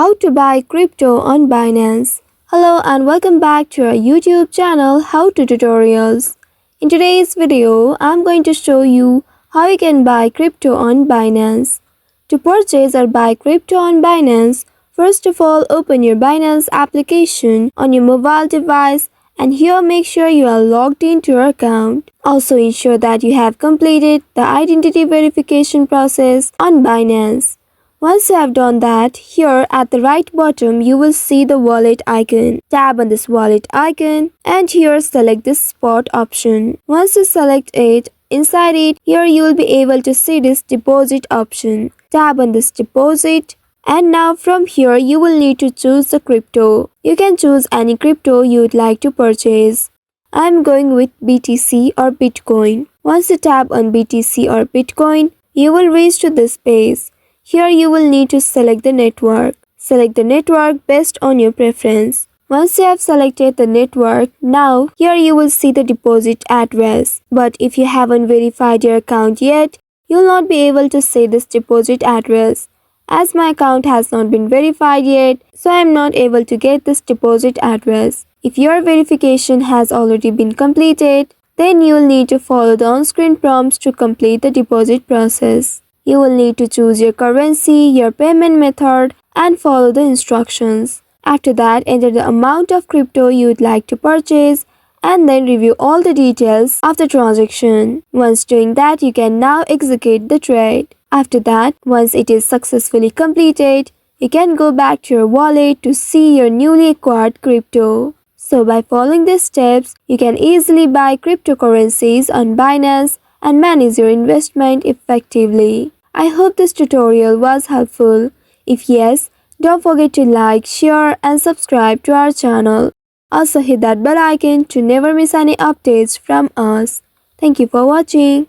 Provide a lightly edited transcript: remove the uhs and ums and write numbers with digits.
How to buy crypto on Binance. Hello and welcome back to our YouTube channel How to Tutorials. In today's video, I'm going to show you how you can buy crypto on Binance. To purchase or buy crypto on Binance, first of all open your Binance application on your mobile device and here make sure you are logged into your account. Also ensure that you have completed the identity verification process on Binance. Once you have done that, here at the right bottom you will see the wallet icon. Tap on this wallet icon and here select this spot option. Once you select it, inside it, here you will be able to see this deposit option. Tap on this deposit and now from here you will need to choose the crypto. You can choose any crypto you would like to purchase. I am going with BTC or Bitcoin. Once you tap on BTC or Bitcoin, you will reach to this page. Here you will need to select the network. Select the network based on your preference. Once you have selected the network, now here you will see the deposit address. But if you haven't verified your account yet, you will not be able to see this deposit address. As my account has not been verified yet, so I am not able to get this deposit address. If your verification has already been completed, then you will need to follow the on-screen prompts to complete the deposit process. You will need to choose your currency, your payment method, and follow the instructions. After that, enter the amount of crypto you would like to purchase and then review all the details of the transaction. Once doing that, you can now execute the trade. After that, once it is successfully completed, you can go back to your wallet to see your newly acquired crypto. So by following these steps, you can easily buy cryptocurrencies on Binance and manage your investment effectively. I hope this tutorial was helpful. If yes, don't forget to like, share and subscribe to our channel. Also hit that bell icon to never miss any updates from us. Thank you for watching.